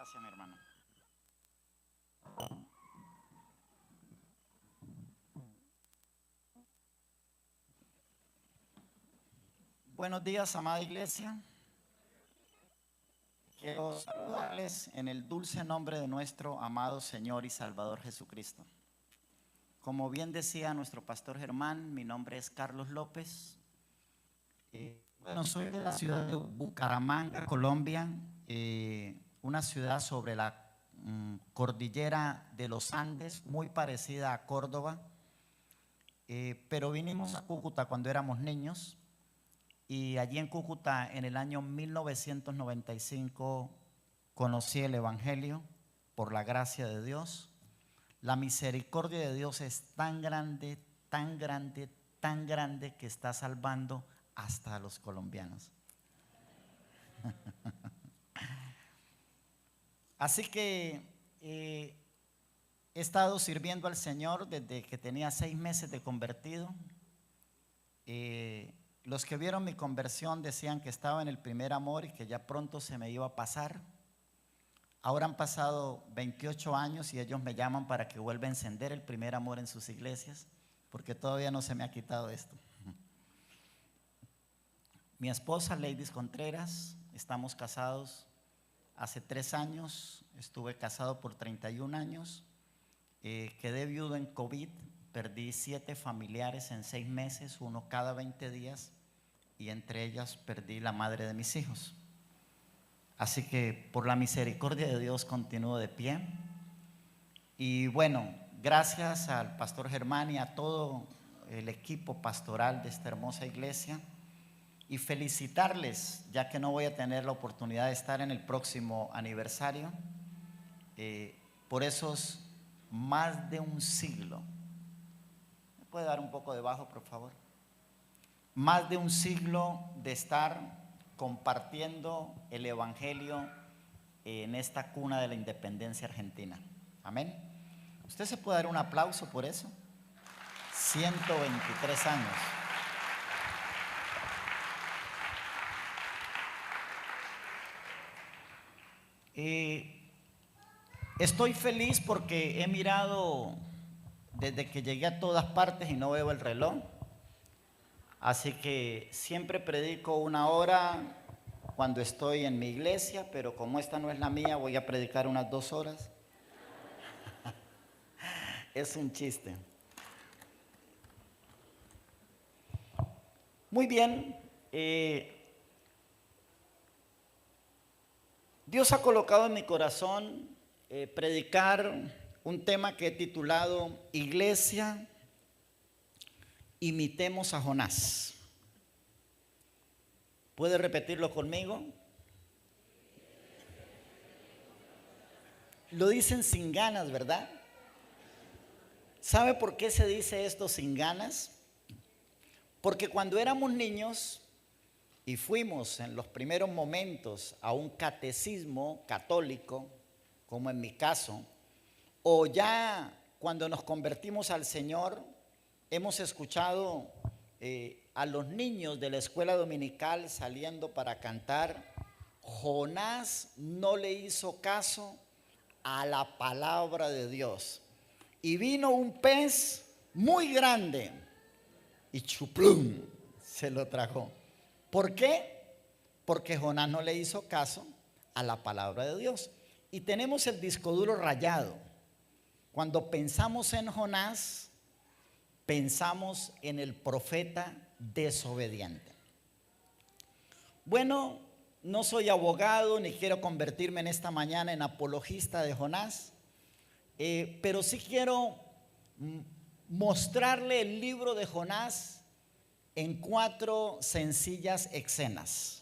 Gracias, mi hermano. Buenos días, amada iglesia. Quiero saludarles en el dulce nombre de nuestro amado Señor y Salvador Jesucristo. Como bien decía nuestro pastor Germán, mi nombre es Carlos López. Soy de la ciudad de Bucaramanga, Colombia, una ciudad sobre la cordillera de los Andes, muy parecida a Córdoba, pero vinimos a Cúcuta cuando éramos niños. Y allí en Cúcuta, en el año 1995, conocí el Evangelio por la gracia de Dios. La misericordia de Dios es tan grande, tan grande, tan grande que está salvando hasta a los colombianos. Así que he estado sirviendo al Señor desde que tenía 6 meses de convertido. Los que vieron mi conversión decían que estaba en el primer amor y que ya pronto se me iba a pasar. Ahora han pasado 28 años y ellos me llaman para que vuelva a encender el primer amor en sus iglesias, porque todavía no se me ha quitado esto. Mi esposa, Leidis Contreras, estamos casados hace 3 años, estuve casado por 31 años, quedé viudo en COVID, perdí 7 familiares en 6 meses, uno cada 20 días, y entre ellas perdí la madre de mis hijos. Así que por la misericordia de Dios continúo de pie. Y bueno, gracias al pastor Germán y a todo el equipo pastoral de esta hermosa iglesia. Y felicitarles, ya que no voy a tener la oportunidad de estar en el próximo aniversario, por esos más de un siglo. ¿Me puede dar un poco de bajo, por favor? Más de un siglo de estar compartiendo el Evangelio en esta cuna de la independencia argentina. Amén. ¿Usted se puede dar un aplauso por eso? 123 años. Estoy feliz porque he mirado desde que llegué a todas partes y no veo el reloj. Así que siempre predico 1 hora cuando estoy en mi iglesia, pero como esta no es la mía, voy a predicar unas 2 horas. Es un chiste. Muy bien. Dios ha colocado en mi corazón predicar un tema que he titulado Iglesia, imitemos a Jonás. ¿Puede repetirlo conmigo? Lo dicen sin ganas, ¿verdad? ¿Sabe por qué se dice esto sin ganas? Porque cuando éramos niños y fuimos en los primeros momentos a un catecismo católico, como en mi caso, o ya cuando nos convertimos al Señor, hemos escuchado a los niños de la escuela dominical saliendo para cantar: Jonás no le hizo caso a la palabra de Dios y vino un pez muy grande y chuplum, se lo tragó. ¿Por qué? Porque Jonás no le hizo caso a la palabra de Dios. Y tenemos el disco duro rayado. Cuando pensamos en Jonás, pensamos en el profeta desobediente. Bueno, no soy abogado ni quiero convertirme en esta mañana en apologista de Jonás, pero sí quiero mostrarle el libro de Jonás en 4 sencillas escenas.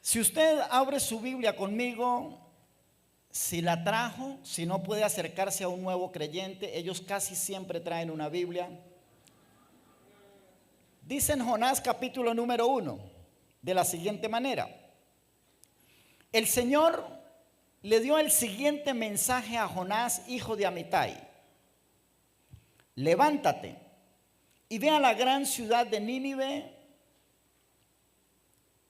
Si usted abre su Biblia conmigo, si la trajo, si no puede acercarse a un nuevo creyente, ellos casi siempre traen una Biblia. Dice en Jonás capítulo número 1 de la siguiente manera: el Señor le dio el siguiente mensaje a Jonás, hijo de Amitai: levántate y ve a la gran ciudad de Nínive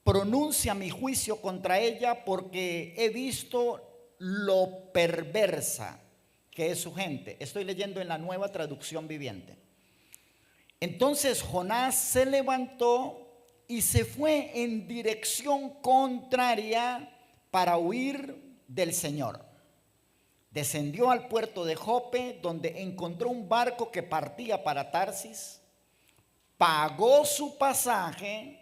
pronuncia mi juicio contra ella porque he visto lo perversa que es su gente. Estoy leyendo en la Nueva Traducción Viviente. Entonces Jonás se levantó y se fue en dirección contraria para huir del Señor. Descendió al puerto de Jope, donde encontró un barco que partía para Tarsis, pagó su pasaje,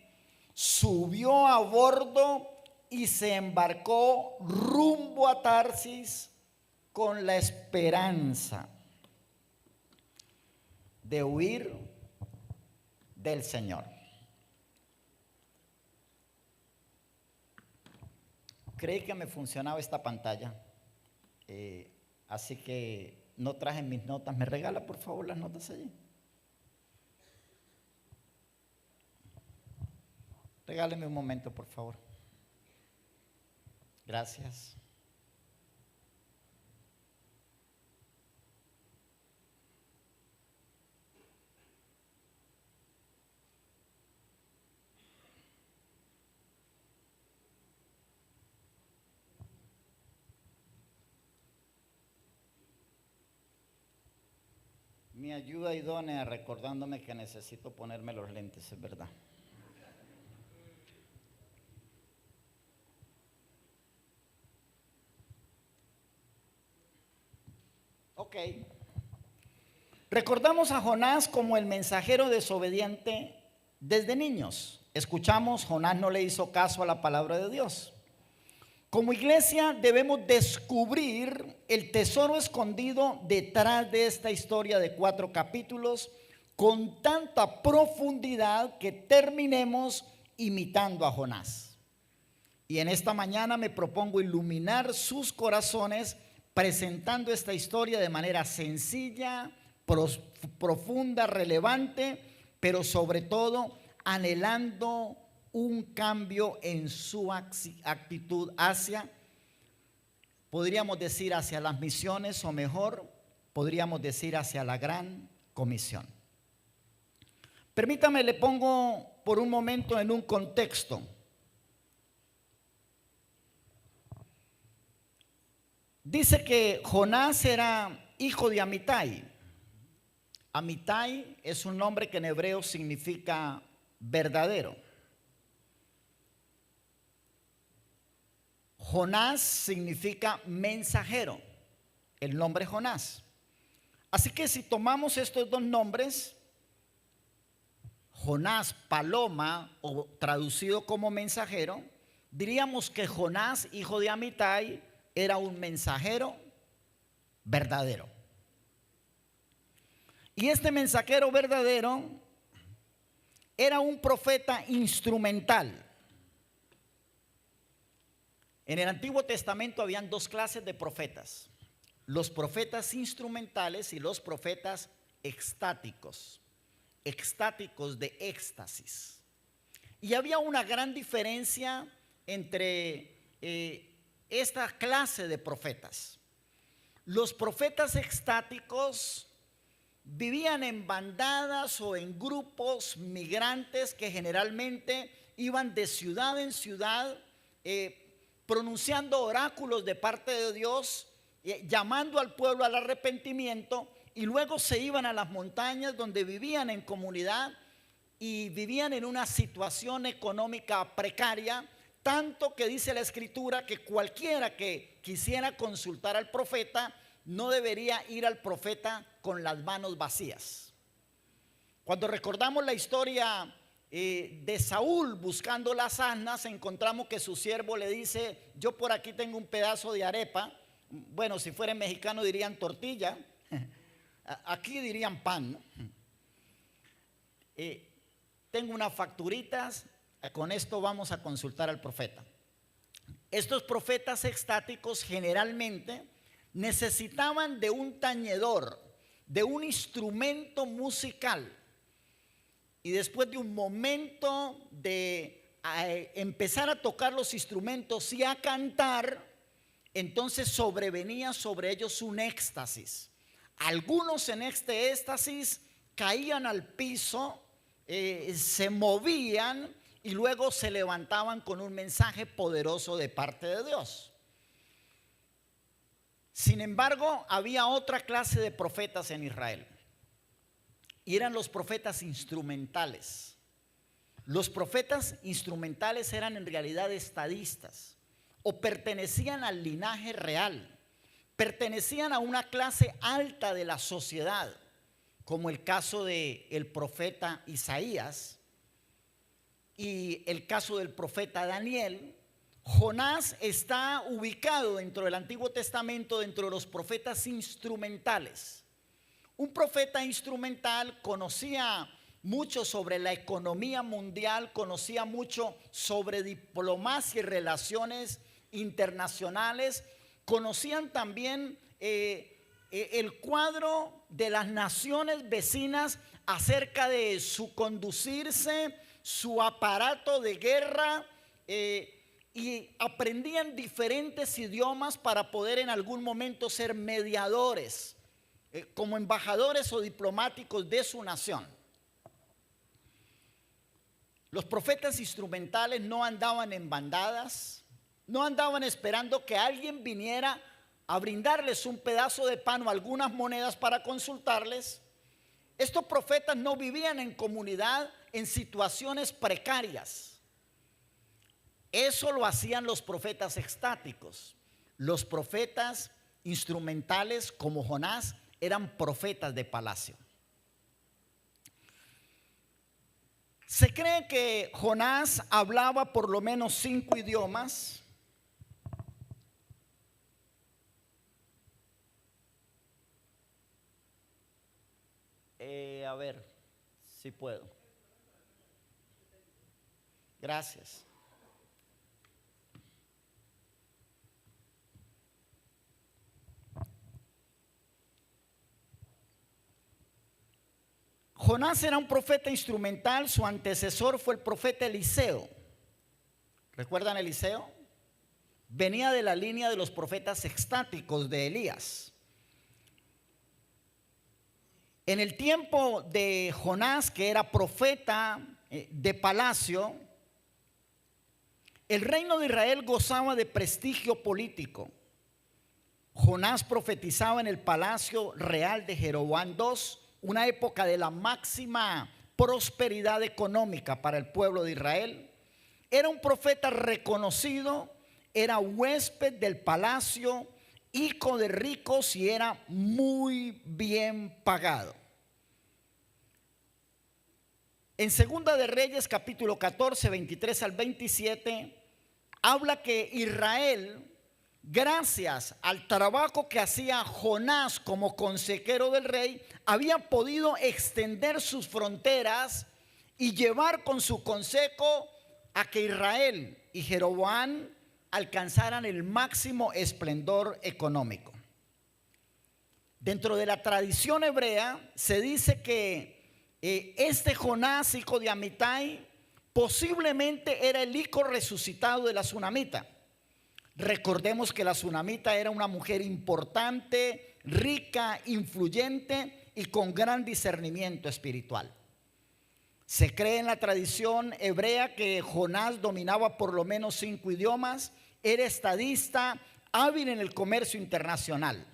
subió a bordo y se embarcó rumbo a Tarsis con la esperanza de huir del Señor. Creí que me funcionaba esta pantalla, así que no traje mis notas. ¿Me regala por favor las notas allí? Regáleme un momento, por favor. Gracias. Mi ayuda idónea recordándome que necesito ponerme los lentes, es verdad. Ok. Recordamos a Jonás como el mensajero desobediente desde niños. Escuchamos, Jonás no le hizo caso a la palabra de Dios. Como iglesia debemos descubrir el tesoro escondido detrás de esta historia de 4 capítulos con tanta profundidad que terminemos imitando a Jonás. Y en esta mañana me propongo iluminar sus corazones presentando esta historia de manera sencilla, profunda, relevante, pero sobre todo anhelando un cambio en su actitud hacia, podríamos decir, hacia las misiones, o mejor, podríamos decir hacia la gran comisión. Permítame, le pongo por un momento en un contexto. Dice que Jonás era hijo de Amitai. Amitai es un nombre que en hebreo significa verdadero. Jonás significa mensajero, el nombre Jonás. Así que si tomamos estos dos nombres, Jonás, paloma, o traducido como mensajero, diríamos que Jonás, hijo de Amitai, era un mensajero verdadero. Y este mensajero verdadero era un profeta instrumental. En el Antiguo Testamento habían 2 clases de profetas: los profetas instrumentales y los profetas extáticos de éxtasis. Y había una gran diferencia entre esta clase de profetas. Los profetas extáticos vivían en bandadas o en grupos migrantes que generalmente iban de ciudad en ciudad, pronunciando oráculos de parte de Dios, llamando al pueblo al arrepentimiento, y luego se iban a las montañas donde vivían en comunidad y vivían en una situación económica precaria, tanto que dice la Escritura que cualquiera que quisiera consultar al profeta no debería ir al profeta con las manos vacías. Cuando recordamos la historia de Saúl buscando las asnas, encontramos que su siervo le dice: yo por aquí tengo un pedazo de arepa. Bueno, si fuera mexicano dirían tortilla, aquí dirían pan, ¿no? Tengo unas facturitas, con esto vamos a consultar al profeta. Estos profetas extáticos generalmente necesitaban de un tañedor, de un instrumento musical. Y después de un momento de empezar a tocar los instrumentos y a cantar, entonces sobrevenía sobre ellos un éxtasis. Algunos en este éxtasis caían al piso, se movían y luego se levantaban con un mensaje poderoso de parte de Dios. Sin embargo, había otra clase de profetas en Israel, y eran los profetas instrumentales. Los profetas instrumentales eran en realidad estadistas, o pertenecían al linaje real, pertenecían a una clase alta de la sociedad, como el caso del profeta Isaías y el caso del profeta Daniel. Jonás está ubicado dentro del Antiguo Testamento, dentro de los profetas instrumentales. Un profeta instrumental conocía mucho sobre la economía mundial, conocía mucho sobre diplomacia y relaciones internacionales, conocían también el cuadro de las naciones vecinas acerca de su conducirse, su aparato de guerra, y aprendían diferentes idiomas para poder en algún momento ser mediadores, como embajadores o diplomáticos de su nación. Los profetas instrumentales no andaban en bandadas, no andaban esperando que alguien viniera a brindarles un pedazo de pan o algunas monedas para consultarles. Estos profetas no vivían en comunidad en situaciones precarias. Eso lo hacían los profetas extáticos. Los profetas instrumentales como Jonás eran profetas de palacio. Se cree que Jonás hablaba por lo menos 5 idiomas. A ver si puedo. Gracias. Jonás era un profeta instrumental, su antecesor fue el profeta Eliseo. ¿Recuerdan Eliseo? Venía de la línea de los profetas extáticos de Elías. En el tiempo de Jonás, que era profeta de palacio, el reino de Israel gozaba de prestigio político. Jonás profetizaba en el palacio real de Jeroboam II, una época de la máxima prosperidad económica para el pueblo de Israel. Era un profeta reconocido, era huésped del palacio, hijo de ricos y era muy bien pagado. En Segunda de Reyes, capítulo 14, 23 al 27, habla que Israel, gracias al trabajo que hacía Jonás como consejero del rey, había podido extender sus fronteras y llevar con su consejo a que Israel y Jeroboam alcanzaran el máximo esplendor económico. Dentro de la tradición hebrea se dice que este Jonás, hijo de Amitai, posiblemente era el hijo resucitado de la Sunamita. Recordemos que la Sunamita era una mujer importante, rica, influyente y con gran discernimiento espiritual. Se cree en la tradición hebrea que Jonás dominaba por lo menos 5 idiomas, era estadista, hábil en el comercio internacional.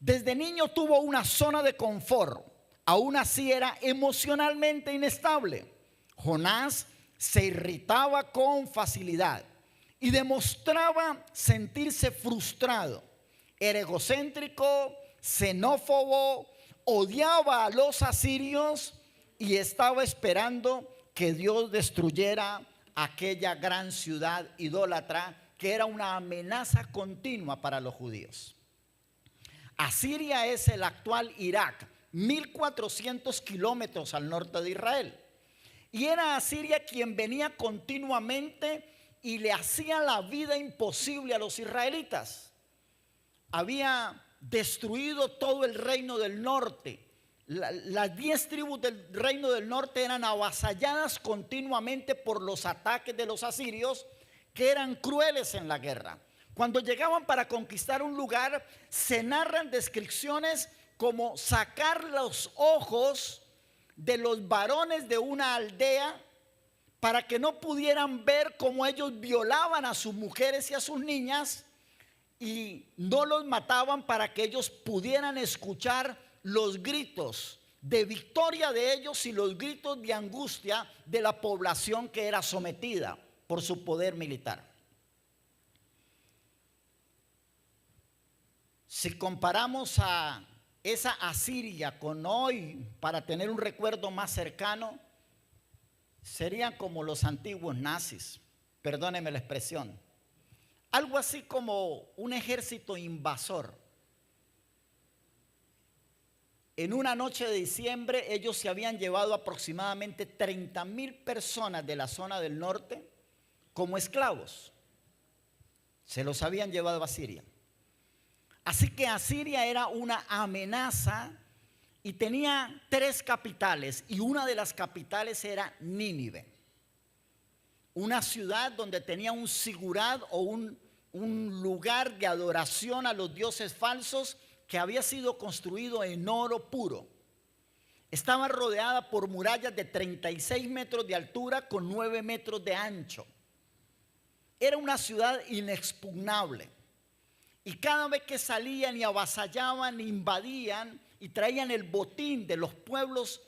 Desde niño tuvo una zona de confort, aún así era emocionalmente inestable. Jonás se irritaba con facilidad y demostraba sentirse frustrado. Era egocéntrico, xenófobo, odiaba a los asirios y estaba esperando que Dios destruyera aquella gran ciudad idólatra que era una amenaza continua para los judíos. Asiria es el actual Irak, 1400 kilómetros al norte de Israel. Y era Asiria quien venía continuamente y le hacía la vida imposible a los israelitas. Había destruido todo el reino del norte. Las 10 tribus del reino del norte eran avasalladas continuamente por los ataques de los asirios, que eran crueles en la guerra. Cuando llegaban para conquistar un lugar, se narran descripciones como sacar los ojos de los varones de una aldea para que no pudieran ver cómo ellos violaban a sus mujeres y a sus niñas, y no los mataban para que ellos pudieran escuchar los gritos de victoria de ellos y los gritos de angustia de la población que era sometida por su poder militar. Si comparamos a esa Asiria con hoy, para tener un recuerdo más cercano, serían como los antiguos nazis, perdónenme la expresión. Algo así como un ejército invasor. En una noche de diciembre ellos se habían llevado aproximadamente 30,000 personas de la zona del norte como esclavos. Se los habían llevado a Siria. Así que Asiria era una amenaza y tenía 3 capitales, y una de las capitales era Nínive. Una ciudad donde tenía un sigurat o un lugar de adoración a los dioses falsos que había sido construido en oro puro. Estaba rodeada por murallas de 36 metros de altura con 9 metros de ancho. Era una ciudad inexpugnable. Y cada vez que salían y avasallaban, invadían y traían el botín de los pueblos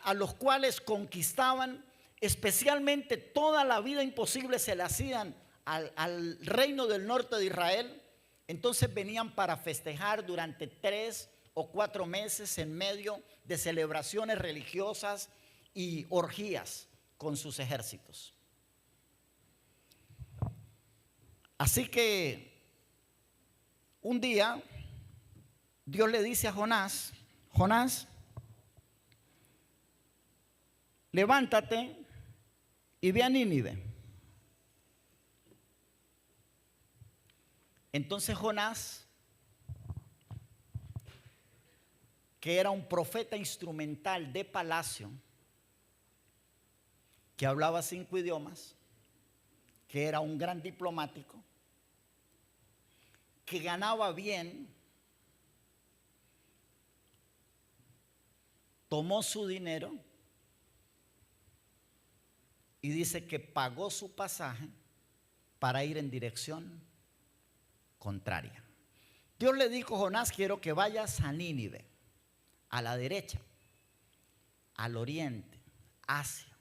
a los cuales conquistaban, especialmente toda la vida imposible se le hacían al reino del norte de Israel, entonces venían para festejar durante 3 o 4 meses en medio de celebraciones religiosas y orgías con sus ejércitos. Así que un día Dios le dice a Jonás: Jonás, levántate y ve a Nínive. Entonces Jonás, que era un profeta instrumental de palacio, que hablaba 5 idiomas, que era un gran diplomático, que ganaba bien, tomó su dinero y dice que pagó su pasaje para ir en dirección contraria. Dios le dijo: Jonás, quiero que vayas a Nínive, a la derecha, al oriente, Asia.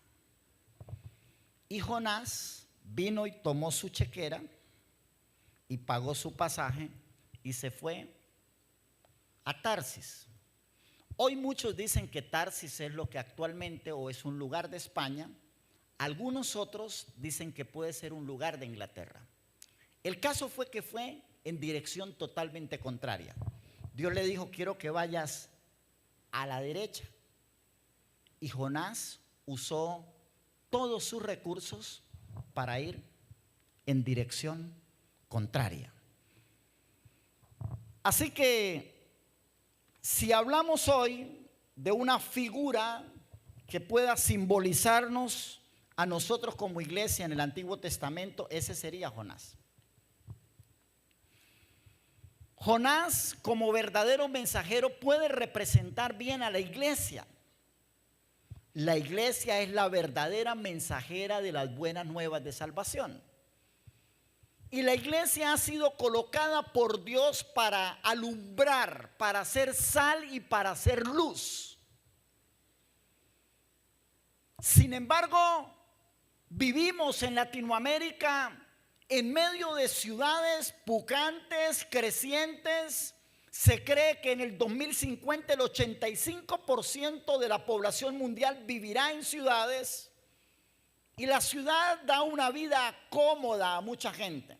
Y Jonás vino y tomó su chequera y pagó su pasaje y se fue a Tarsis. Hoy muchos dicen que Tarsis es lo que actualmente o es un lugar de España. Algunos otros dicen que puede ser un lugar de Inglaterra. El caso fue que fue en dirección totalmente contraria. Dios le dijo: quiero que vayas a la derecha. Y Jonás usó todos sus recursos para ir en dirección contraria. Así que si hablamos hoy de una figura que pueda simbolizarnos a nosotros como iglesia en el Antiguo Testamento, ese sería Jonás. Jonás, como verdadero mensajero, puede representar bien a la iglesia. La iglesia es la verdadera mensajera de las buenas nuevas de salvación. Y la iglesia ha sido colocada por Dios para alumbrar, para hacer sal y para hacer luz. Sin embargo, vivimos en Latinoamérica en medio de ciudades pucantes, crecientes. Se cree que en el 2050 el 85% de la población mundial vivirá en ciudades, y la ciudad da una vida cómoda a mucha gente.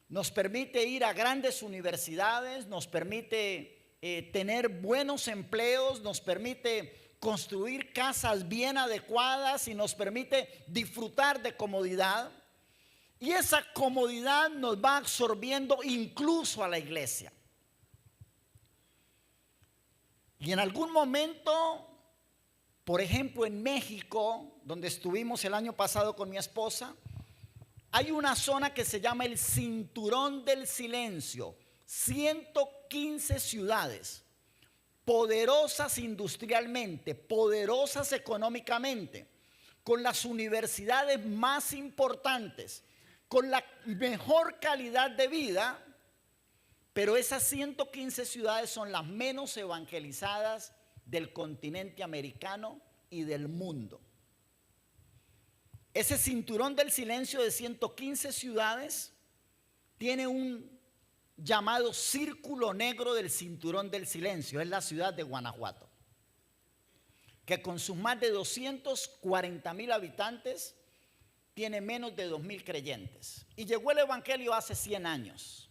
Nos permite ir a grandes universidades, nos permite tener buenos empleos, nos permite construir casas bien adecuadas y nos permite disfrutar de comodidad. Y esa comodidad nos va absorbiendo incluso a la iglesia. Y en algún momento, por ejemplo en México, donde estuvimos el año pasado con mi esposa, hay una zona que se llama el Cinturón del Silencio. 115 ciudades, poderosas industrialmente, poderosas económicamente, con las universidades más importantes, con la mejor calidad de vida, pero esas 115 ciudades son las menos evangelizadas del continente americano y del mundo. Ese cinturón del silencio de 115 ciudades tiene un llamado círculo negro del cinturón del silencio. Es la ciudad de Guanajuato, que con sus más de 240,000 habitantes tiene menos de 2,000 creyentes. Y llegó el evangelio hace 100 años.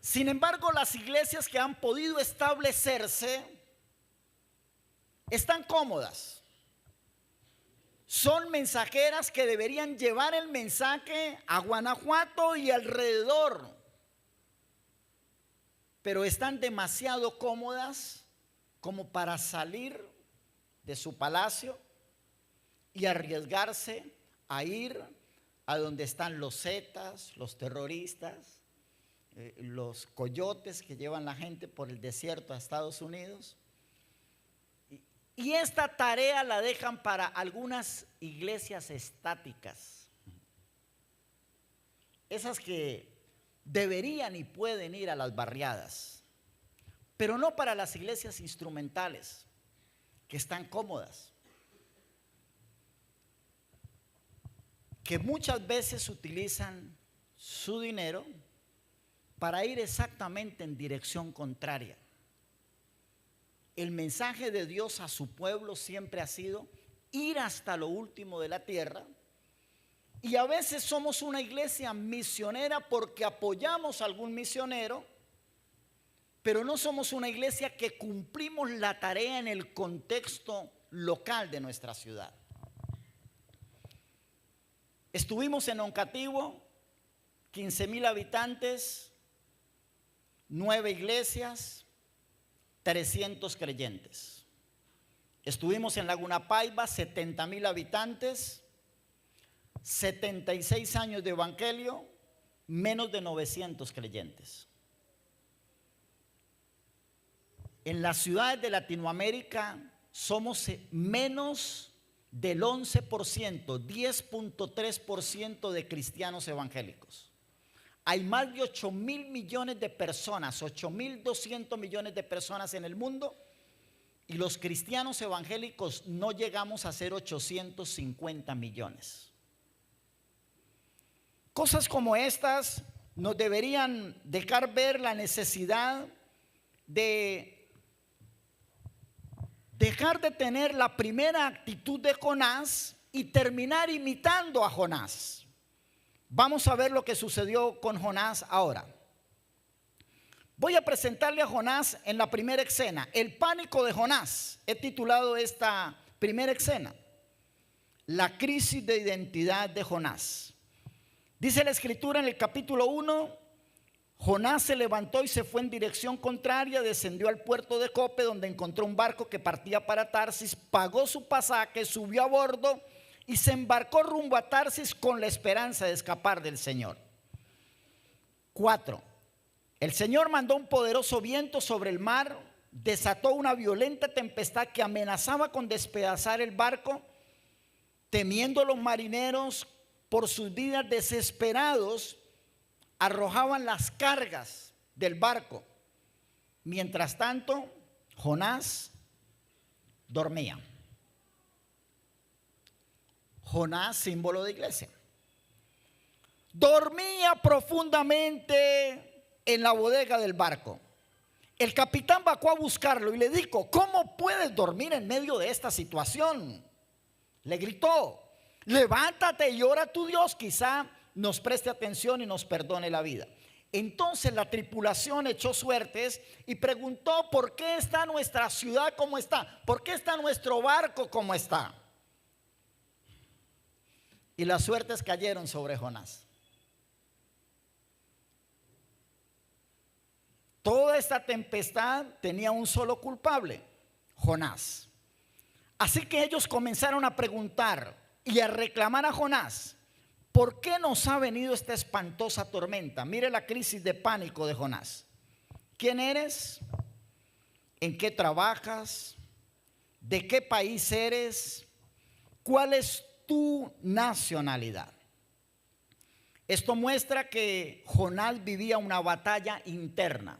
Sin embargo, las iglesias que han podido establecerse están cómodas. Son mensajeras que deberían llevar el mensaje a Guanajuato y alrededor, pero están demasiado cómodas como para salir de su palacio y arriesgarse a ir a donde están los zetas, los terroristas, los coyotes que llevan la gente por el desierto a Estados Unidos. Y esta tarea la dejan para algunas iglesias estáticas, esas que deberían y pueden ir a las barriadas, pero no para las iglesias instrumentales, que están cómodas, que muchas veces utilizan su dinero para ir exactamente en dirección contraria. El mensaje de Dios a su pueblo siempre ha sido ir hasta lo último de la tierra, y a veces somos una iglesia misionera porque apoyamos a algún misionero, pero no somos una iglesia que cumplimos la tarea en el contexto local de nuestra ciudad. Estuvimos en Oncativo, 15,000 habitantes, 9 iglesias, 300 creyentes. Estuvimos en Laguna Paiva, 70,000 habitantes, 76 años de evangelio, menos de 900 creyentes. En las ciudades de Latinoamérica somos menos del 11%, 10.3% de cristianos evangélicos. Hay más de 8,000 millones de personas, 8,200 millones de personas en el mundo, y los cristianos evangélicos no llegamos a ser 850 millones. Cosas como estas nos deberían dejar ver la necesidad de dejar de tener la primera actitud de Jonás y terminar imitando a Jonás. Vamos a ver lo que sucedió con Jonás ahora. Voy a presentarle a Jonás en la primera escena. El pánico de Jonás. He titulado esta primera escena: la crisis de identidad de Jonás. Dice la escritura en el capítulo 1: Jonás se levantó y se fue en dirección contraria, descendió al puerto de Jope, donde encontró un barco que partía para Tarsis, pagó su pasaje, subió a bordo y se embarcó rumbo a Tarsis con la esperanza de escapar del Señor. 4. El Señor mandó un poderoso viento sobre el mar, desató una violenta tempestad que amenazaba con despedazar el barco. Temiendo los marineros por sus vidas, desesperados, arrojaban las cargas del barco. Mientras tanto, Jonás dormía. Jonás, símbolo de iglesia, dormía profundamente en la bodega del barco. El capitán bajó a buscarlo y le dijo: ¿cómo puedes dormir en medio de esta situación? Le gritó: levántate y ora a tu Dios, quizá nos preste atención y nos perdone la vida. Entonces la tripulación echó suertes y preguntó: ¿por qué está nuestra ciudad como está? ¿Por qué está nuestro barco como está? Y las suertes cayeron sobre Jonás. Toda esta tempestad tenía un solo culpable: Jonás. Así que ellos comenzaron a preguntar y a reclamar a Jonás: ¿por qué nos ha venido esta espantosa tormenta? Mire la crisis de pánico de Jonás. ¿Quién eres? ¿En qué trabajas? ¿De qué país eres? ¿Cuál es tu nacionalidad? Esto muestra que Jonás vivía una batalla interna.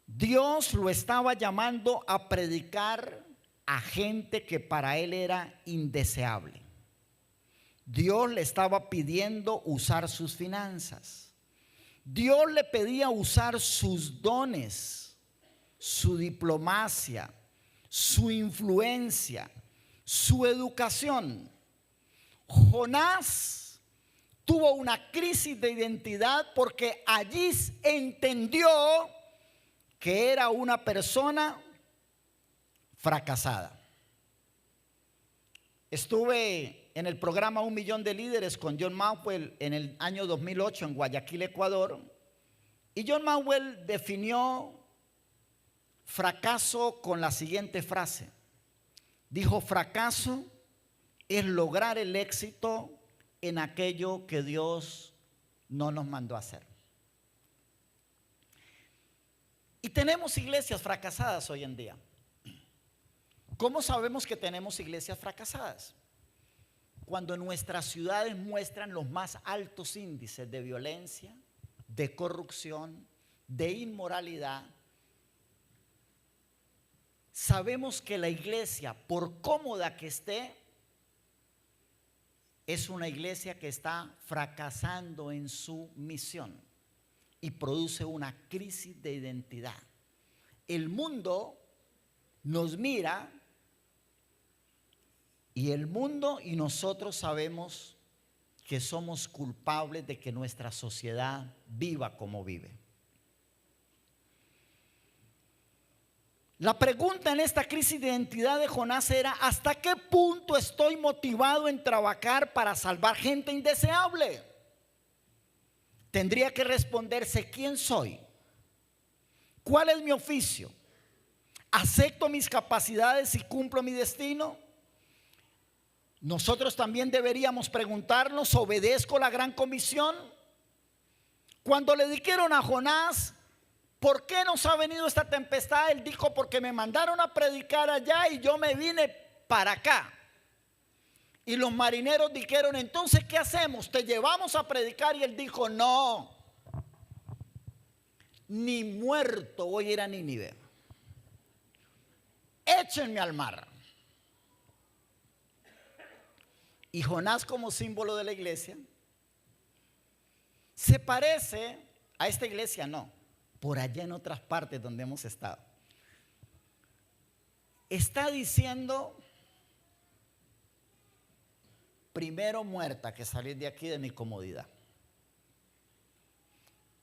Dios lo estaba llamando a predicar a gente que para él era indeseable. Dios le estaba pidiendo usar sus finanzas. Dios le pedía usar sus dones, su diplomacia, su influencia, su educación. Jonás tuvo una crisis de identidad porque allí entendió que era una persona fracasada. Estuve en el programa 1 Millón de Líderes con John Maxwell en el año 2008 en Guayaquil, Ecuador. Y John Maxwell definió fracaso con la siguiente frase. Dijo: fracaso es lograr el éxito en aquello que Dios no nos mandó a hacer. Y tenemos iglesias fracasadas hoy en día. ¿Cómo sabemos que tenemos iglesias fracasadas? Cuando nuestras ciudades muestran los más altos índices de violencia, de corrupción, de inmoralidad. Sabemos que la iglesia, por cómoda que esté, es una iglesia que está fracasando en su misión y produce una crisis de identidad. El mundo nos mira y el mundo y nosotros sabemos que somos culpables de que nuestra sociedad viva como vive. La pregunta en esta crisis de identidad de Jonás era: ¿hasta qué punto estoy motivado en trabajar para salvar gente indeseable? Tendría que responderse: ¿quién soy? ¿Cuál es mi oficio? ¿Acepto mis capacidades y cumplo mi destino? Nosotros también deberíamos preguntarnos: ¿obedezco la gran comisión? Cuando le dijeron a Jonás: ¿por qué nos ha venido esta tempestad? Él dijo: porque me mandaron a predicar allá y yo me vine para acá. Y los marineros dijeron: entonces, ¿qué hacemos? ¿Te llevamos a predicar? Y él dijo: no, ni muerto voy a ir a Nínive. Échenme al mar. Y Jonás, como símbolo de la iglesia, se parece a esta iglesia, no, por allá en otras partes donde hemos estado. Está diciendo: primero muerta que salir de aquí de mi comodidad.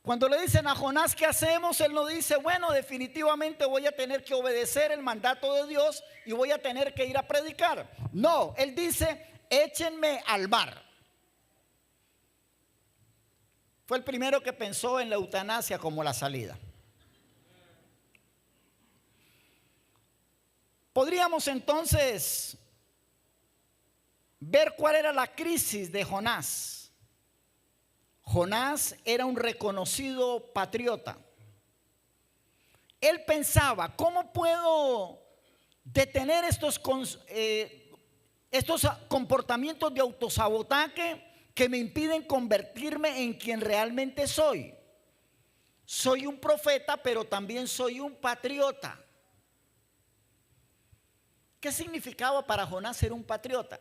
Cuando le dicen a Jonás: ¿qué hacemos? Él no dice: bueno, definitivamente voy a tener que obedecer el mandato de Dios y voy a tener que ir a predicar. No, él dice: échenme al mar. Fue el primero que pensó en la eutanasia como la salida. Podríamos entonces ver cuál era la crisis de Jonás. Jonás era un reconocido patriota. Él pensaba: ¿cómo puedo detener estos comportamientos de autosabotaje que me impiden convertirme en quien realmente soy? Soy un profeta, pero también soy un patriota. ¿Qué significaba para Jonás ser un patriota?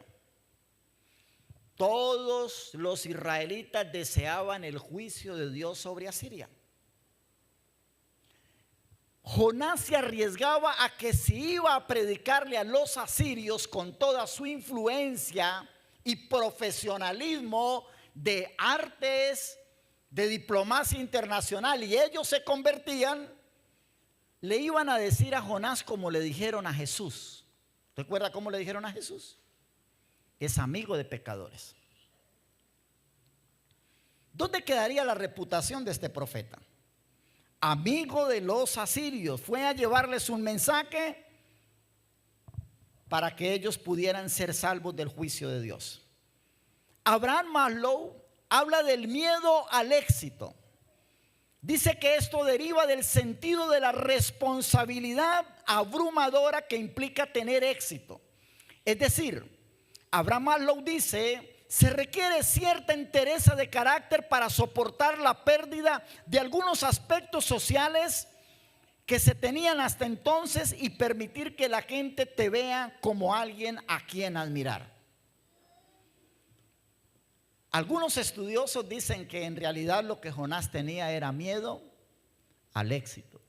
Todos los israelitas deseaban el juicio de Dios sobre Asiria. Jonás se arriesgaba a que si iba a predicarle a los asirios con toda su influencia y profesionalismo de artes, de diplomacia internacional, y ellos se convertían, le iban a decir a Jonás como le dijeron a Jesús. ¿Recuerda cómo le dijeron a Jesús? Es amigo de pecadores. ¿Dónde quedaría la reputación de este profeta? Amigo de los asirios. Fue a llevarles un mensaje para que ellos pudieran ser salvos del juicio de Dios. Abraham Maslow habla del miedo al éxito, Dice que esto deriva del sentido de la responsabilidad abrumadora que implica tener éxito. Es decir, Abraham Maslow dice, se requiere cierta entereza de carácter para soportar la pérdida de algunos aspectos sociales que se tenían hasta entonces y permitir que la gente te vea como alguien a quien admirar. Algunos estudiosos dicen que en realidad lo que Jonás tenía era miedo al éxito.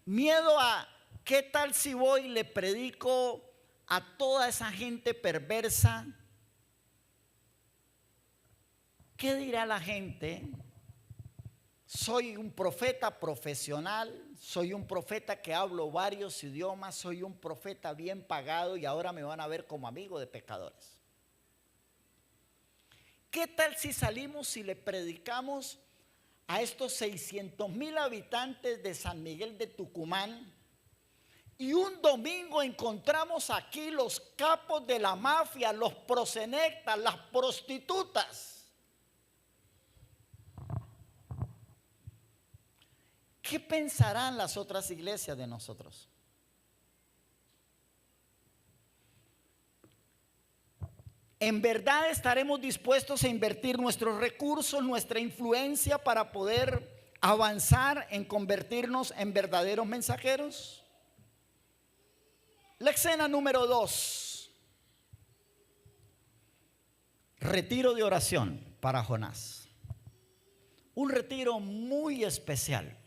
Miedo a qué tal si voy y le predico a toda esa gente perversa. ¿Qué dirá la gente? Soy un profeta profesional, soy un profeta que hablo varios idiomas, soy un profeta bien pagado y ahora me van a ver como amigo de pecadores. ¿Qué tal si salimos y le predicamos a estos 600,000 habitantes de San Miguel de Tucumán y un domingo encontramos aquí los capos de la mafia, los proxenetas, las prostitutas? ¿Qué pensarán las otras iglesias de nosotros? ¿En verdad estaremos dispuestos a invertir nuestros recursos, nuestra influencia para poder avanzar en convertirnos en verdaderos mensajeros? La escena número 2. Retiro de oración para Jonás. Un retiro muy especial.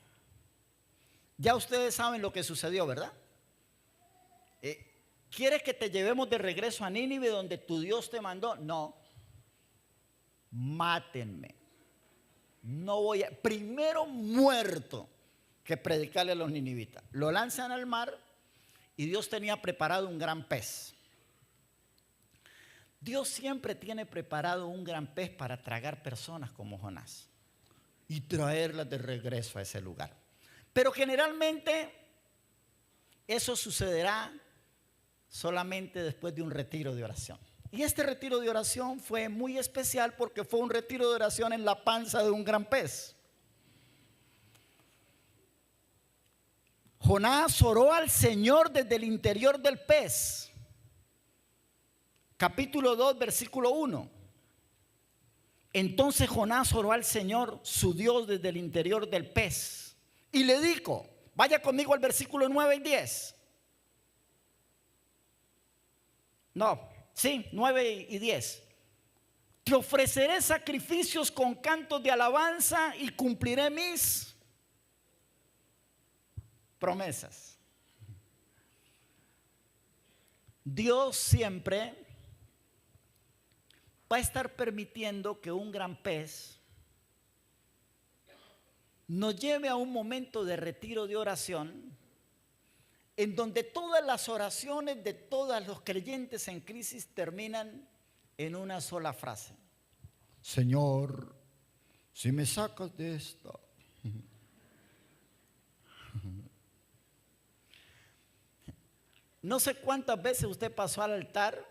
Ya ustedes saben lo que sucedió, ¿verdad? ¿Quieres que te llevemos de regreso a Nínive donde tu Dios te mandó? No. Mátenme. No voy a, primero muerto que predicarle a los ninivitas. Lo lanzan al mar y Dios tenía preparado un gran pez. Dios siempre tiene preparado un gran pez para tragar personas como Jonás y traerlas de regreso a ese lugar. Pero generalmente eso sucederá solamente después de un retiro de oración. Y este retiro de oración fue muy especial porque fue un retiro de oración en la panza de un gran pez. Jonás oró al Señor desde el interior del pez. Capítulo 2, versículo 1. Entonces Jonás oró al Señor, su Dios, desde el interior del pez. Y le dijo, vaya conmigo al versículo 9 y 10. No, sí, 9 y 10. Te ofreceré sacrificios con cantos de alabanza y cumpliré mis promesas. Dios siempre va a estar permitiendo que un gran pez nos lleve a un momento de retiro de oración en donde todas las oraciones de todos los creyentes en crisis terminan en una sola frase: Señor, si me sacas de esta. No sé cuántas veces usted pasó al altar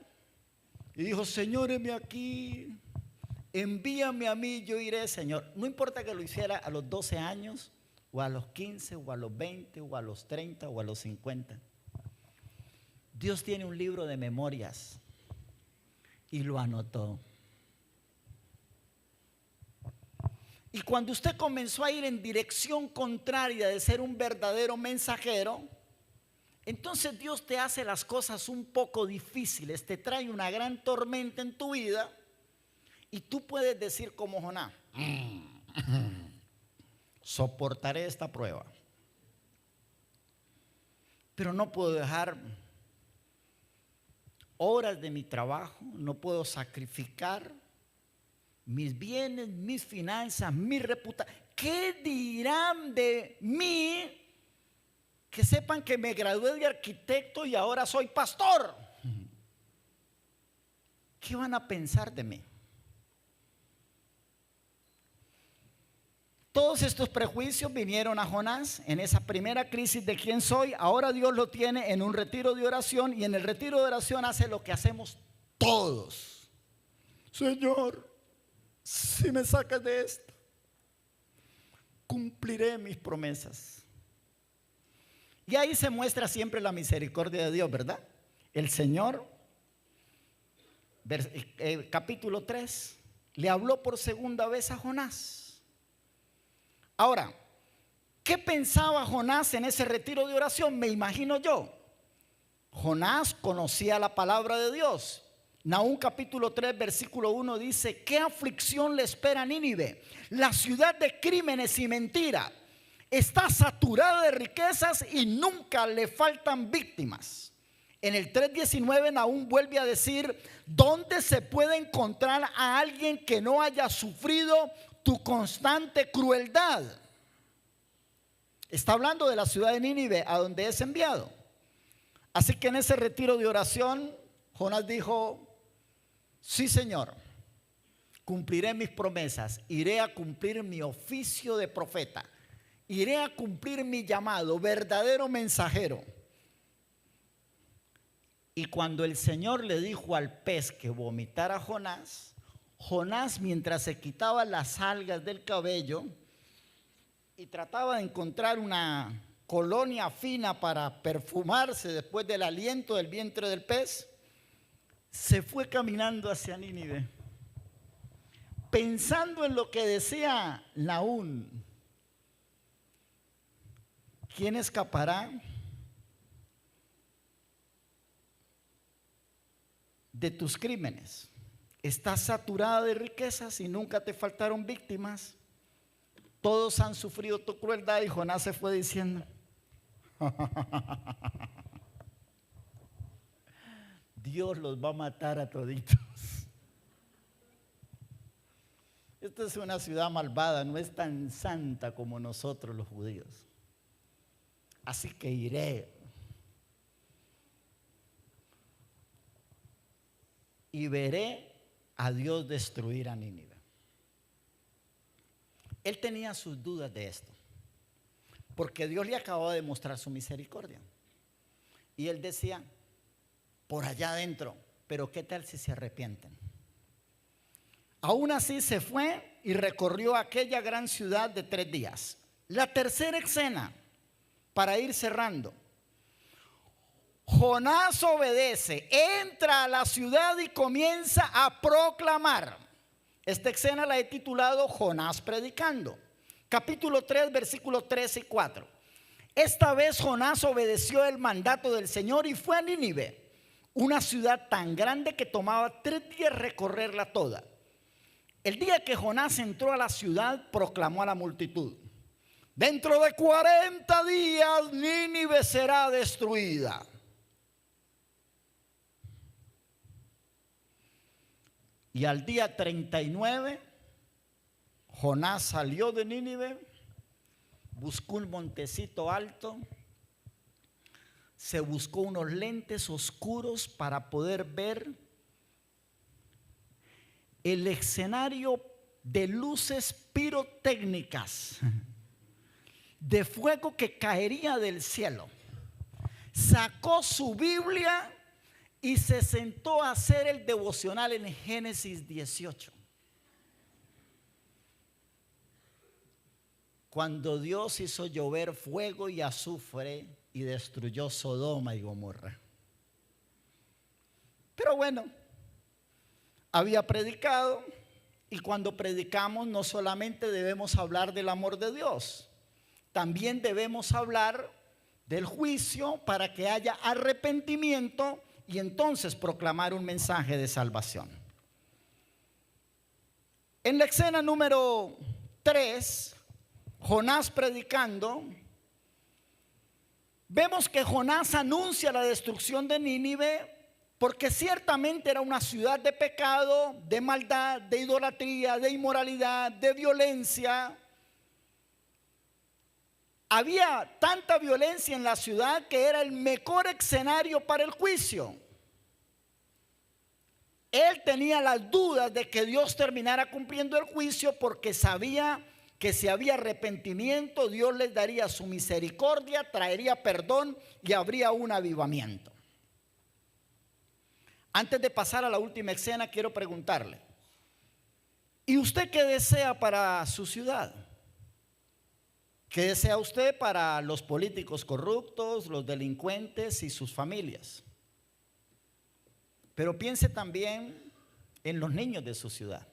y dijo, Señor, heme aquí, envíame a mí, yo iré, Señor. No importa que lo hiciera a los 12 años, o a los 15, o a los 20, o a los 30, o a los 50. Dios tiene un libro de memorias y lo anotó. Y cuando usted comenzó a ir en dirección contraria de ser un verdadero mensajero, entonces Dios te hace las cosas un poco difíciles, te trae una gran tormenta en tu vida y tú puedes decir como Jonás, soportaré esta prueba, pero no puedo dejar horas de mi trabajo, no puedo sacrificar mis bienes, mis finanzas, mi reputación. ¿Qué dirán de mí? Que sepan que me gradué de arquitecto y ahora soy pastor. ¿Qué van a pensar de mí? Todos estos prejuicios vinieron a Jonás en esa primera crisis de quién soy. Ahora Dios lo tiene en un retiro de oración, y en el retiro de oración hace lo que hacemos todos. Señor, si me sacas de esto, cumpliré mis promesas. Y ahí se muestra siempre la misericordia de Dios, ¿verdad? El Señor, capítulo 3, le habló por segunda vez a Jonás. Ahora, ¿qué pensaba Jonás en ese retiro de oración? Me imagino yo. Jonás conocía la palabra de Dios. Nahum capítulo 3 versículo 1 dice: ¿qué aflicción le espera a Nínive? La ciudad de crímenes y mentira. Está saturada de riquezas y nunca le faltan víctimas. En el 3:19 Nahum vuelve a decir: ¿dónde se puede encontrar a alguien que no haya sufrido tu constante crueldad? Está hablando de la ciudad de Nínive, a donde es enviado. Así que en ese retiro de oración, Jonás dijo: sí, Señor, cumpliré mis promesas, iré a cumplir mi oficio de profeta, iré a cumplir mi llamado, verdadero mensajero. Y cuando el Señor le dijo al pez que vomitara a Jonás, Jonás, mientras se quitaba las algas del cabello y trataba de encontrar una colonia fina para perfumarse después del aliento del vientre del pez, se fue caminando hacia Nínive, pensando en lo que decía Nahum: ¿quién escapará de tus crímenes? Estás saturada de riquezas y nunca te faltaron víctimas. Todos han sufrido tu crueldad. Y Jonás se fue diciendo: Dios los va a matar a toditos. Esta es una ciudad malvada, no es tan santa como nosotros los judíos. Así que iré y veré a Dios destruir a Nínive. Él tenía sus dudas de esto, porque Dios le acababa de mostrar su misericordia. Y él decía: por allá adentro, pero ¿qué tal si se arrepienten? Aún así se fue y recorrió aquella gran ciudad de 3 días. La tercera escena, para ir cerrando: Jonás obedece, entra a la ciudad y comienza a proclamar. Esta escena la he titulado Jonás predicando. Capítulo 3, versículos 3 y 4. Esta vez Jonás obedeció el mandato del Señor y fue a Nínive, una ciudad tan grande que tomaba 3 días recorrerla toda. El día que Jonás entró a la ciudad, proclamó a la multitud: dentro de 40 días Nínive será destruida. Y al día 39, Jonás salió de Nínive, buscó un montecito alto, se buscó unos lentes oscuros para poder ver el escenario de luces pirotécnicas, de fuego que caería del cielo. Sacó su Biblia y se sentó a hacer el devocional en Génesis 18. Cuando Dios hizo llover fuego y azufre y destruyó Sodoma y Gomorra. Pero bueno, había predicado, y cuando predicamos no solamente debemos hablar del amor de Dios, también debemos hablar del juicio para que haya arrepentimiento y entonces proclamar un mensaje de salvación. En la escena número 3, Jonás predicando, vemos que Jonás anuncia la destrucción de Nínive, porque ciertamente era una ciudad de pecado, de maldad, de idolatría, de inmoralidad, de violencia. Había tanta violencia en la ciudad que era el mejor escenario para el juicio. Él tenía las dudas de que Dios terminara cumpliendo el juicio, porque sabía que si había arrepentimiento, Dios les daría su misericordia, traería perdón y habría un avivamiento. Antes de pasar a la última escena, quiero preguntarle: ¿y usted qué desea para su ciudad? ¿Qué desea usted para los políticos corruptos, los delincuentes y sus familias? Pero piense también en los niños de su ciudad.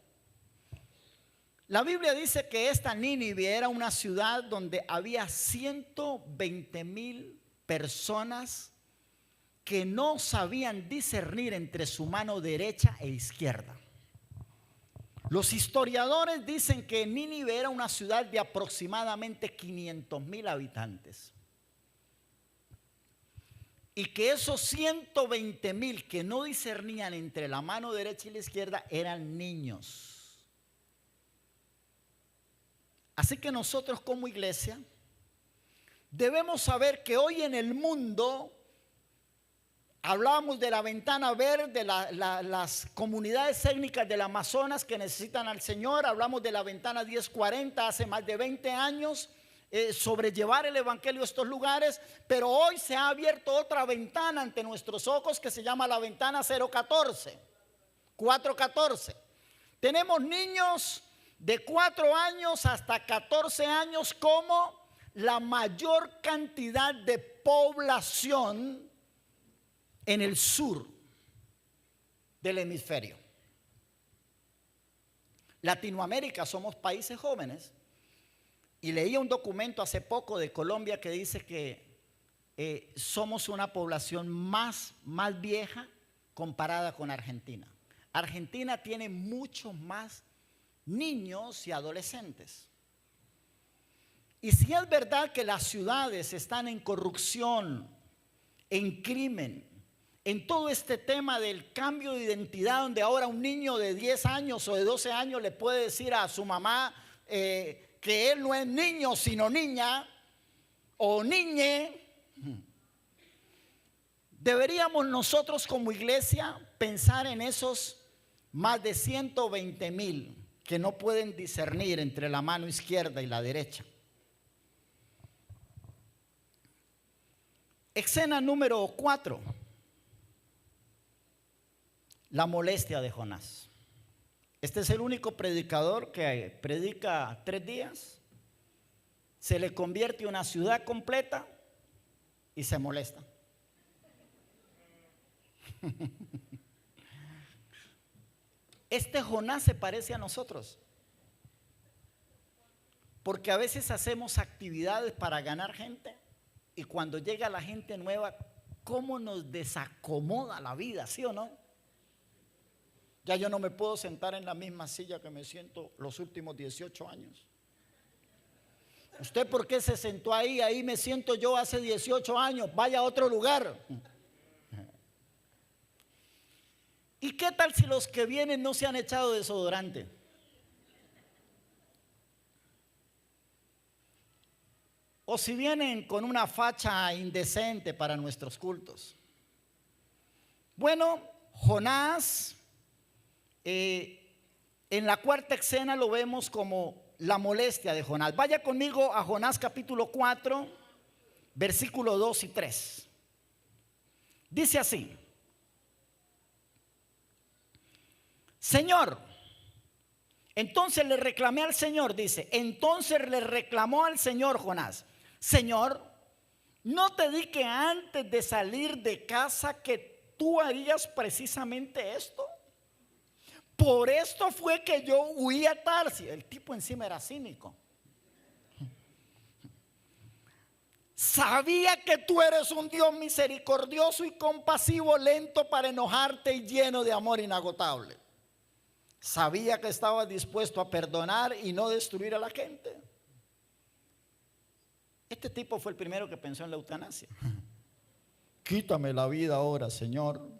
La Biblia dice que esta Nínive era una ciudad donde había 120,000 personas que no sabían discernir entre su mano derecha e izquierda. Los historiadores dicen que Nínive era una ciudad de aproximadamente 500,000 habitantes. Y que esos 120,000 que no discernían entre la mano derecha y la izquierda eran niños. Así que nosotros como iglesia debemos saber que hoy en el mundo, hablábamos de la ventana verde, las comunidades étnicas del Amazonas que necesitan al Señor, hablamos de la ventana 1040 hace más de 20 años, sobrellevar el evangelio a estos lugares, pero hoy se ha abierto otra ventana ante nuestros ojos que se llama la ventana 414. Tenemos niños de 4 años hasta 14 años como la mayor cantidad de población en el sur del hemisferio. Latinoamérica somos países jóvenes y leí un documento hace poco de Colombia que dice que somos una población más vieja comparada con Argentina. Argentina tiene muchos más niños y adolescentes. Y si es verdad que las ciudades están en corrupción, en crimen, en todo este tema del cambio de identidad, donde ahora un niño de 10 años o de 12 años le puede decir a su mamá que él no es niño sino niña o niñe, deberíamos nosotros como iglesia pensar en esos más de 120,000 que no pueden discernir entre la mano izquierda y la derecha. Escena número 4. La molestia de Jonás. Este es el único predicador que predica 3 días, se le convierte en una ciudad completa y se molesta. Este Jonás se parece a nosotros, porque a veces hacemos actividades para ganar gente y cuando llega la gente nueva, ¿cómo nos desacomoda la vida? ¿Sí o no? Ya yo no me puedo sentar en la misma silla que me siento los últimos 18 años. ¿Usted por qué se sentó ahí? Ahí me siento yo hace 18 años, vaya a otro lugar. ¿Y qué tal si los que vienen no se han echado desodorante? O si vienen con una facha indecente para nuestros cultos. Bueno, Jonás, en la 4ª escena lo vemos como la molestia de Jonás. Vaya conmigo a Jonás capítulo 4, versículo 2 y 3. Dice así: Señor, entonces le reclamé al Señor, dice, entonces le reclamó al Señor Jonás: Señor, ¿no te di que antes de salir de casa que tú harías precisamente esto? Por esto fue que yo huí a Tarsis. El tipo encima era cínico. Sabía que tú eres un Dios misericordioso y compasivo, lento para enojarte y lleno de amor inagotable. Sabía que estabas dispuesto a perdonar y no destruir a la gente. Este tipo fue el primero que pensó en la eutanasia. Quítame la vida ahora, Señor.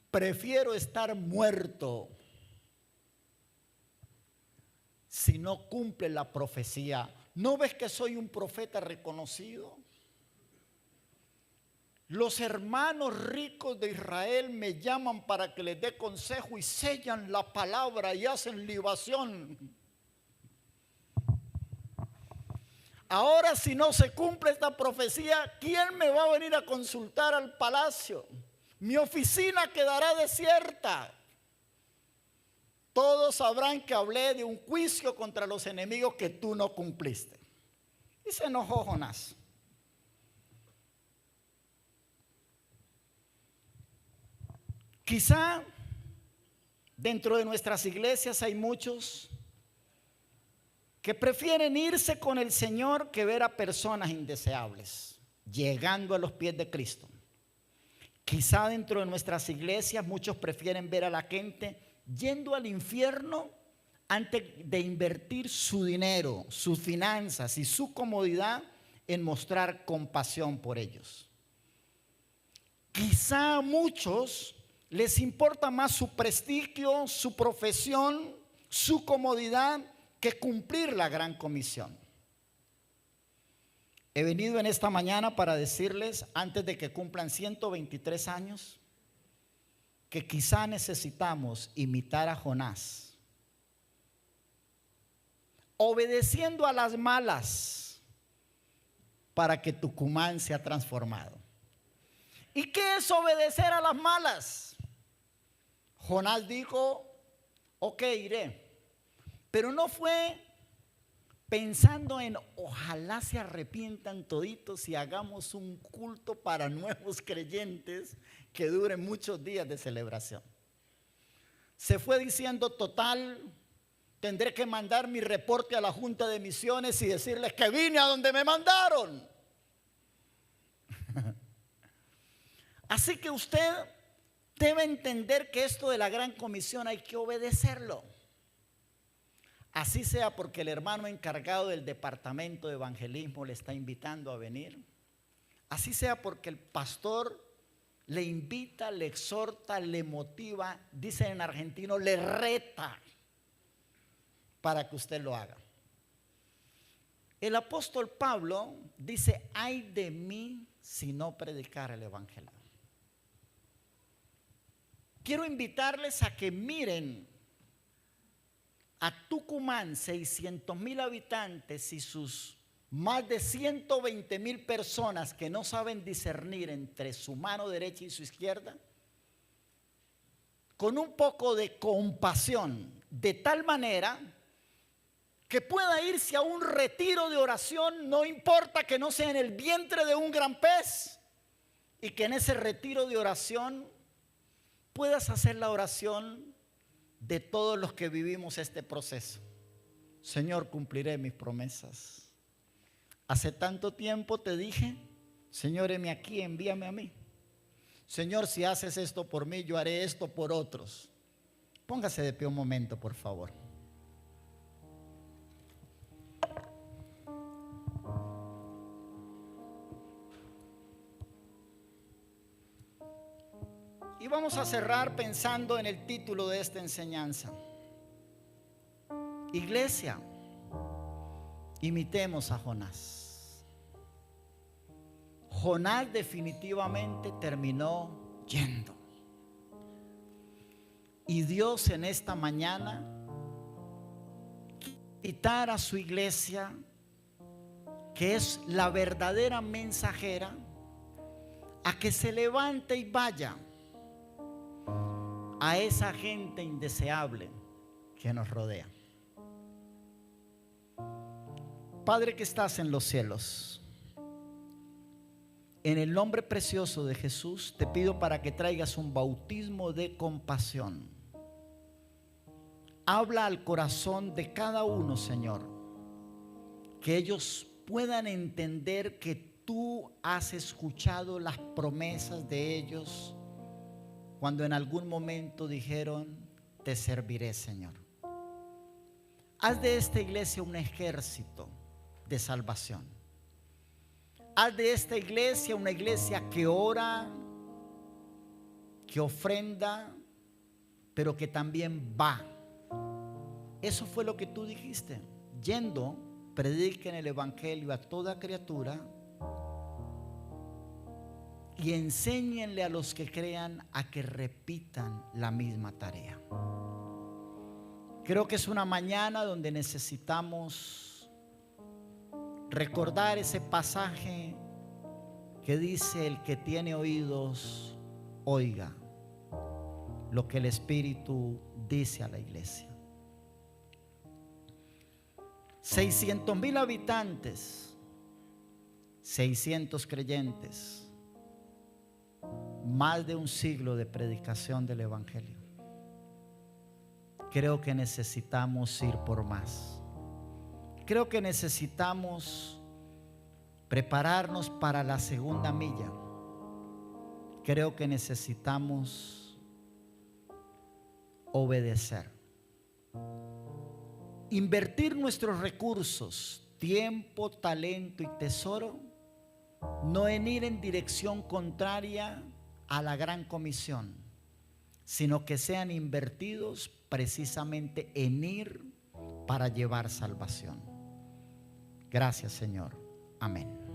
Prefiero estar muerto si no cumple la profecía. ¿No ves que soy un profeta reconocido? Los hermanos ricos de Israel me llaman para que les dé consejo y sellan la palabra y hacen libación. Ahora, si no se cumple esta profecía, ¿quién me va a venir a consultar al palacio? Mi oficina quedará desierta. Todos sabrán que hablé de un juicio contra los enemigos que tú no cumpliste. Y se enojó Jonás. Quizá dentro de nuestras iglesias hay muchos que prefieren irse con el Señor que ver a personas indeseables llegando a los pies de Cristo. Quizá dentro de nuestras iglesias muchos prefieren ver a la gente yendo al infierno antes de invertir su dinero, sus finanzas y su comodidad en mostrar compasión por ellos. Quizá a muchos les importa más su prestigio, su profesión, su comodidad que cumplir la gran comisión. He venido en esta mañana para decirles, antes de que cumplan 123 años, que quizá necesitamos imitar a Jonás, obedeciendo a las malas para que Tucumán sea transformado. ¿Y qué es obedecer a las malas? Jonás dijo, ok, iré, pero no fue pensando en ojalá se arrepientan toditos y hagamos un culto para nuevos creyentes que dure muchos días de celebración. Se fue diciendo, total, tendré que mandar mi reporte a la Junta de Misiones y decirles que vine a donde me mandaron. Así que usted debe entender que esto de la gran comisión hay que obedecerlo. Así sea porque el hermano encargado del departamento de evangelismo le está invitando a venir. Así sea porque el pastor le invita, le exhorta, le motiva, dicen en argentino, le reta para que usted lo haga. El apóstol Pablo dice, ay de mí si no predicar el evangelio. Quiero invitarles a que miren a Tucumán, 600,000 habitantes y sus más de 120,000 personas que no saben discernir entre su mano derecha y su izquierda, con un poco de compasión, de tal manera que pueda irse a un retiro de oración, no importa que no sea en el vientre de un gran pez, y que en ese retiro de oración puedas hacer la oración de todos los que vivimos este proceso. Señor, cumpliré mis promesas. Hace tanto tiempo te dije, Señor, heme aquí, envíame a mí. Señor, si haces esto por mí, yo haré esto por otros. Póngase de pie un momento, por favor. Y vamos a cerrar pensando en el título de esta enseñanza. Iglesia, imitemos a Jonás. Jonás definitivamente terminó yendo. Y Dios en esta mañana invitar a su iglesia, que es la verdadera mensajera, a que se levante y vaya a esa gente indeseable que nos rodea. Padre que estás en los cielos, en el nombre precioso de Jesús te pido para que traigas un bautismo de compasión. Habla al corazón de cada uno, Señor, que ellos puedan entender que tú has escuchado las promesas de ellos cuando en algún momento dijeron, te serviré, Señor. Haz de esta iglesia un ejército de salvación. Haz de esta iglesia una iglesia que ora, que ofrenda, pero que también va. Eso fue lo que tú dijiste. Yendo, prediquen el evangelio a toda criatura y enséñenle a los que crean a que repitan la misma tarea. Creo que es una mañana donde necesitamos recordar ese pasaje que dice: el que tiene oídos, oiga lo que el Espíritu dice a la iglesia. 600,000 habitantes 600 creyentes, más de un siglo de predicación del Evangelio. Creo que necesitamos ir por más. Creo que necesitamos prepararnos para la segunda milla. Creo que necesitamos obedecer. Invertir nuestros recursos, tiempo, talento y tesoro, no en ir en dirección contraria a la gran comisión, sino que sean invertidos precisamente en ir para llevar salvación. Gracias, Señor. Amén.